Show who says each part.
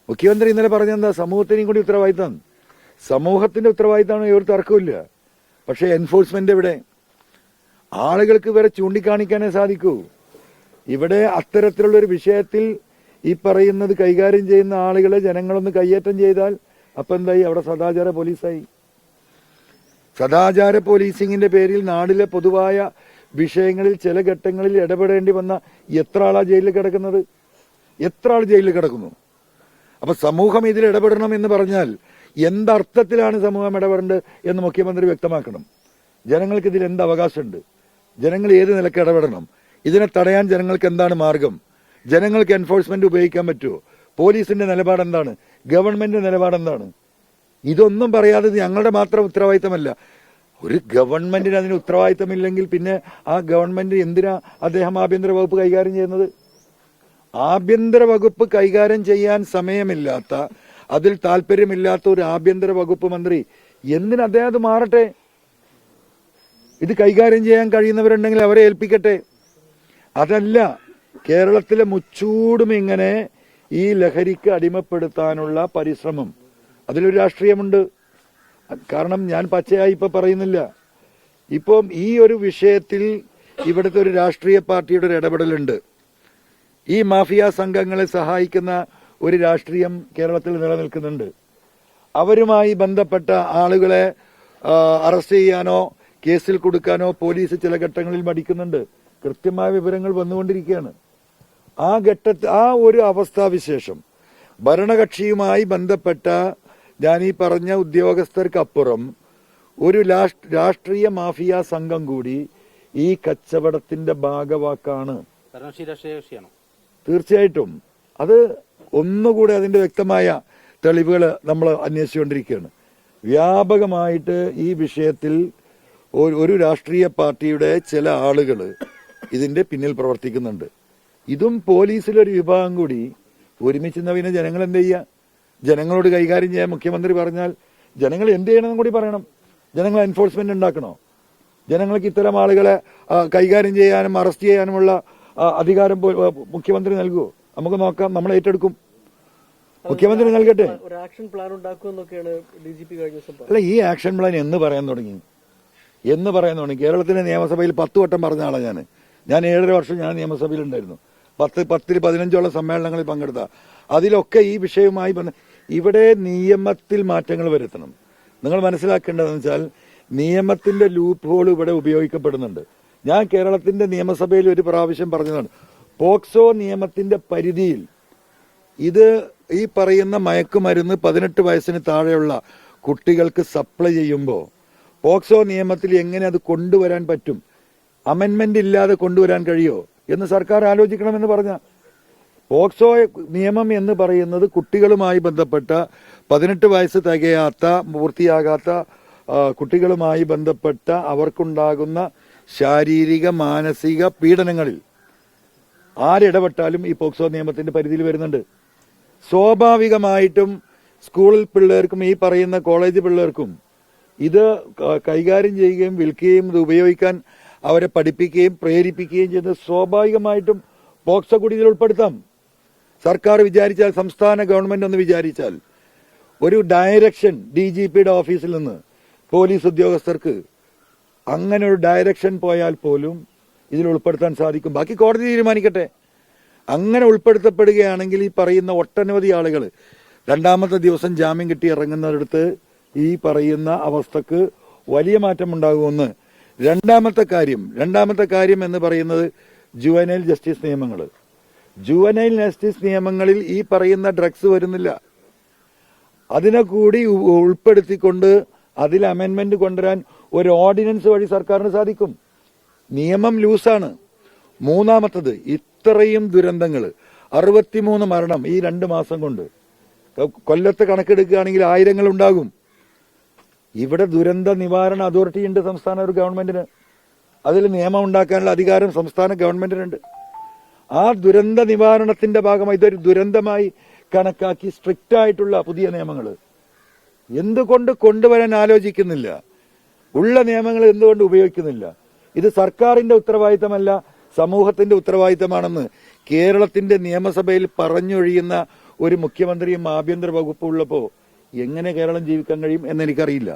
Speaker 1: മുഖ്യമന്ത്രി ഇന്നലെ പറഞ്ഞെന്താ, സമൂഹത്തിനെയും കൂടി ഉത്തരവാദിത്തം. സമൂഹത്തിന്റെ ഉത്തരവാദിത്തമാണ്, ഒരു തർക്കമില്ല. പക്ഷെ എൻഫോഴ്സ്മെന്റ് എവിടെ? ആളുകൾക്ക് ഇവരെ ചൂണ്ടിക്കാണിക്കാനേ സാധിക്കൂ. ഇവിടെ അത്തരത്തിലുള്ള ഒരു വിഷയത്തിൽ ഈ പറയുന്നത് കൈകാര്യം ചെയ്യുന്ന ആളുകളെ ജനങ്ങളൊന്ന് കയ്യേറ്റം ചെയ്താൽ അപ്പൊ എന്തായി? അവിടെ സദാചാര പോലീസായി. സദാചാര പോലീസിങ്ങിന്റെ പേരിൽ നാടിലെ പൊതുവായ വിഷയങ്ങളിൽ ചില ഘട്ടങ്ങളിൽ ഇടപെടേണ്ടി വന്ന എത്ര ആളാ ജയിലിൽ കിടക്കുന്നത്? എത്ര ആൾ ജയിലിൽ കിടക്കുന്നു? അപ്പൊ സമൂഹം ഇതിൽ ഇടപെടണം എന്ന് പറഞ്ഞാൽ എന്തർത്ഥത്തിലാണ് സമൂഹം ഇടപെടേണ്ടത് എന്ന് മുഖ്യമന്ത്രി വ്യക്തമാക്കണം. ജനങ്ങൾക്ക് ഇതിൽ എന്ത് അവകാശമുണ്ട്? ജനങ്ങൾ ഏത് നിലക്ക് ഇടപെടണം? ഇതിനെ തടയാൻ ജനങ്ങൾക്ക് എന്താണ് മാർഗം? ജനങ്ങൾക്ക് എൻഫോഴ്സ്മെന്റ് ഉപയോഗിക്കാൻ പറ്റുമോ? പോലീസിന്റെ നിലപാട് എന്താണ്? ഗവൺമെന്റിന്റെ നിലപാട് എന്താണ്? ഇതൊന്നും പറയാതെ ഞങ്ങളുടെ മാത്രം ഉത്തരവാദിത്തമല്ല. ഒരു ഗവൺമെന്റിന് അതിന് ഉത്തരവാദിത്തമില്ലെങ്കിൽ പിന്നെ ആ ഗവൺമെന്റ് എന്തിനാ അദ്ദേഹം ആഭ്യന്തര വകുപ്പ് കൈകാര്യം ചെയ്യുന്നത്? ആഭ്യന്തര വകുപ്പ് കൈകാര്യം ചെയ്യാൻ സമയമില്ലാത്ത, അതിൽ താല്പര്യമില്ലാത്ത ഒരു ആഭ്യന്തര വകുപ്പ് മന്ത്രി എന്തിന് അദ്ദേഹം അത് മാറട്ടെ? ഇത് കൈകാര്യം ചെയ്യാൻ കഴിയുന്നവരുണ്ടെങ്കിൽ അവരെ ഏൽപ്പിക്കട്ടെ. അതല്ല, കേരളത്തിലെ മുച്ചൂടും ഇങ്ങനെ ഈ ലഹരിക്ക് അടിമപ്പെടുത്താനുള്ള പരിശ്രമം, അതിലൊരു രാഷ്ട്രീയമുണ്ട്. കാരണം ഞാൻ പച്ചയായി ഇപ്പൊ പറയുന്നില്ല. ഇപ്പം ഈ ഒരു വിഷയത്തിൽ ഇവിടുത്തെ ഒരു രാഷ്ട്രീയ പാർട്ടിയുടെ ഒരു ഇടപെടലുണ്ട്. ഈ മാഫിയ സംഘങ്ങളെ സഹായിക്കുന്ന ഒരു രാഷ്ട്രീയം കേരളത്തിൽ നിലനിൽക്കുന്നുണ്ട്. അവരുമായി ബന്ധപ്പെട്ട ആളുകളെ അറസ്റ്റ് ചെയ്യാനോ കേസിൽ കൊടുക്കാനോ പോലീസ് ചില ഘട്ടങ്ങളിൽ മടിക്കുന്നുണ്ട്. കൃത്യമായ വിവരങ്ങൾ വന്നുകൊണ്ടിരിക്കുകയാണ്. ആ ഒരു അവസ്ഥാവിശേഷം ഭരണകക്ഷിയുമായി ബന്ധപ്പെട്ട ഞാൻ ഈ പറഞ്ഞ ഉദ്യോഗസ്ഥർക്കപ്പുറം ഒരു രാഷ്ട്രീയ മാഫിയ സംഘം കൂടി ഈ കച്ചവടത്തിന്റെ ഭാഗവാക്കാണ്. തീർച്ചയായിട്ടും അത് ഒന്നുകൂടെ അതിന്റെ വ്യക്തമായ തെളിവുകൾ നമ്മൾ അന്വേഷിച്ചുകൊണ്ടിരിക്കുകയാണ്. വ്യാപകമായിട്ട് ഈ വിഷയത്തിൽ ഒരു രാഷ്ട്രീയ പാർട്ടിയുടെ ചില ആളുകൾ ഇതിന്റെ പിന്നിൽ പ്രവർത്തിക്കുന്നുണ്ട്. ഇതും പോലീസിലൊരു വിഭാഗം കൂടി ഒരുമിച്ച് പിന്നെ ജനങ്ങൾ എന്ത് ചെയ്യുക? ജനങ്ങളോട് കൈകാര്യം ചെയ്യാൻ മുഖ്യമന്ത്രി പറഞ്ഞാൽ ജനങ്ങൾ എന്ത് ചെയ്യണമെന്നും കൂടി പറയണം. ജനങ്ങൾ എൻഫോഴ്സ്മെന്റ് ഉണ്ടാക്കണോ? ജനങ്ങൾക്ക് ഇത്തരം ആളുകളെ കൈകാര്യം ചെയ്യാനും അറസ്റ്റ് ചെയ്യാനുമുള്ള അധികാരം മുഖ്യമന്ത്രി നൽകുമോ? നമുക്ക് നോക്കാം, നമ്മൾ ഏറ്റെടുക്കും. മുഖ്യമന്ത്രി നൽകട്ടെ. അല്ല, ഈ ആക്ഷൻ പ്ലാൻ എന്ന് പറയാൻ തുടങ്ങി? കേരളത്തിലെ നിയമസഭയിൽ 10 വട്ടം പറഞ്ഞ ആളാണ് ഞാൻ 7.5 വർഷം ഞാൻ നിയമസഭയിലുണ്ടായിരുന്നു. 10-15 സമ്മേളനങ്ങളിൽ പങ്കെടുത്ത. അതിലൊക്കെ ഈ വിഷയവുമായി ഇവിടെ നിയമത്തിൽ മാറ്റങ്ങൾ വരുത്തണം. നിങ്ങൾ മനസ്സിലാക്കേണ്ടതെന്ന് വെച്ചാൽ നിയമത്തിന്റെ ലൂപ്പ് ഹോൾ ഇവിടെ ഉപയോഗിക്കപ്പെടുന്നുണ്ട്. ഞാൻ കേരളത്തിന്റെ നിയമസഭയിൽ ഒരു പ്രാവശ്യം പറഞ്ഞതാണ്, പോക്സോ നിയമത്തിന്റെ പരിധിയിൽ ഇത് ഈ പറയുന്ന മയക്കുമരുന്ന് 18 വയസ്സിന് താഴെയുള്ള കുട്ടികൾക്ക് സപ്ലൈ ചെയ്യുമ്പോൾ പോക്സോ നിയമത്തിൽ എങ്ങനെ അത് കൊണ്ടുവരാൻ പറ്റും? അമെന്റ്മെന്റ് ഇല്ലാതെ കൊണ്ടുവരാൻ കഴിയോ എന്ന് സർക്കാർ ആലോചിക്കണമെന്ന് പറഞ്ഞ. പോക്സോ നിയമം എന്ന് പറയുന്നത് കുട്ടികളുമായി ബന്ധപ്പെട്ട 18 വയസ്സ് തികയാത്ത, പൂർത്തിയാകാത്ത കുട്ടികളുമായി ബന്ധപ്പെട്ട അവർക്കുണ്ടാകുന്ന ശാരീരിക മാനസിക പീഡനങ്ങളിൽ ആരിടപെട്ടാലും ഈ പോക്സോ നിയമത്തിന്റെ പരിധിയിൽ വരുന്നുണ്ട്. സ്വാഭാവികമായിട്ടും സ്കൂളിൽ പിള്ളേർക്കും ഈ പറയുന്ന കോളേജ് പിള്ളേർക്കും ഇത് കൈകാര്യം ചെയ്യുകയും വിൽക്കുകയും ഇത് ഉപയോഗിക്കാൻ അവരെ പഠിപ്പിക്കുകയും പ്രേരിപ്പിക്കുകയും ചെയ്യുന്നത് സ്വാഭാവികമായിട്ടും പോക്സോ കൂടി ഇതിൽ ഉൾപ്പെടുത്താം. സർക്കാർ വിചാരിച്ചാൽ, സംസ്ഥാന ഗവൺമെന്റ് ഒന്ന് വിചാരിച്ചാൽ, ഒരു ഡയറക്ഷൻ DGPയുടെ ഓഫീസിൽ നിന്ന് പോലീസ് ഉദ്യോഗസ്ഥർക്ക് അങ്ങനെ ഒരു ഡയറക്ഷൻ പോയാൽ പോലും ഇതിൽ ഉൾപ്പെടുത്താൻ സാധിക്കും. ബാക്കി കോടതി തീരുമാനിക്കട്ടെ. അങ്ങനെ ഉൾപ്പെടുത്തപ്പെടുകയാണെങ്കിൽ ഈ പറയുന്ന ഒട്ടനവധി ആളുകൾ 2ാമത്തെ ദിവസം ജാമ്യം കിട്ടി ഇറങ്ങുന്നിടത്ത് ഈ പറയുന്ന അവസ്ഥക്ക് വലിയ മാറ്റം ഉണ്ടാകുമെന്ന്. രണ്ടാമത്തെ കാര്യം എന്ന് പറയുന്നത് ജുവനൈൽ ജസ്റ്റിസ് നിയമങ്ങൾ. ജുവനൈൽ ജസ്റ്റിസ് നിയമങ്ങളിൽ ഈ പറയുന്ന ഡ്രഗ്സ് വരുന്നില്ല. അതിനെ കൂടി ഉൾപ്പെടുത്തിക്കൊണ്ട് അതിൽ അമെന്റ്മെന്റ് കൊണ്ടുവരാൻ ഒരു ഓർഡിനൻസ് വഴി സർക്കാരിന് സാധിക്കും. നിയമം ലൂസാണ്. മൂന്നാമത്തത്, ഇത്രയും ദുരന്തങ്ങൾ, 63 മരണം ഈ 2 മാസം കൊണ്ട്. കൊല്ലത്തെ കണക്കെടുക്കുകയാണെങ്കിൽ 1000 ഉണ്ടാകും. ഇവിടെ ദുരന്ത നിവാരണ അതോറിറ്റി ഉണ്ട് സംസ്ഥാന ഒരു ഗവൺമെന്റിന്. അതിൽ നിയമം ഉണ്ടാക്കാനുള്ള അധികാരം സംസ്ഥാന ഗവൺമെന്റിനുണ്ട്. ആ ദുരന്ത നിവാരണത്തിന്റെ ഭാഗമായി ഇതൊരു ദുരന്തമായി കണക്കാക്കി സ്ട്രിക്റ്റ് ആയിട്ടുള്ള പുതിയ നിയമങ്ങൾ എന്തുകൊണ്ട് കൊണ്ടുവരാൻ ആലോചിക്കുന്നില്ല? ഉള്ള നിയമങ്ങൾ എന്തുകൊണ്ട് ഉപയോഗിക്കുന്നില്ല? ഇത് സർക്കാരിന്റെ ഉത്തരവാദിത്തമല്ല, സമൂഹത്തിന്റെ ഉത്തരവാദിത്തമാണെന്ന് കേരളത്തിന്റെ നിയമസഭയിൽ പറഞ്ഞൊഴിയുന്ന ഒരു മുഖ്യമന്ത്രിയും ആഭ്യന്തര വകുപ്പും ഉള്ളപ്പോ എങ്ങനെ കേരളം ജീവിക്കാൻ കഴിയും എന്ന് എനിക്കറിയില്ല.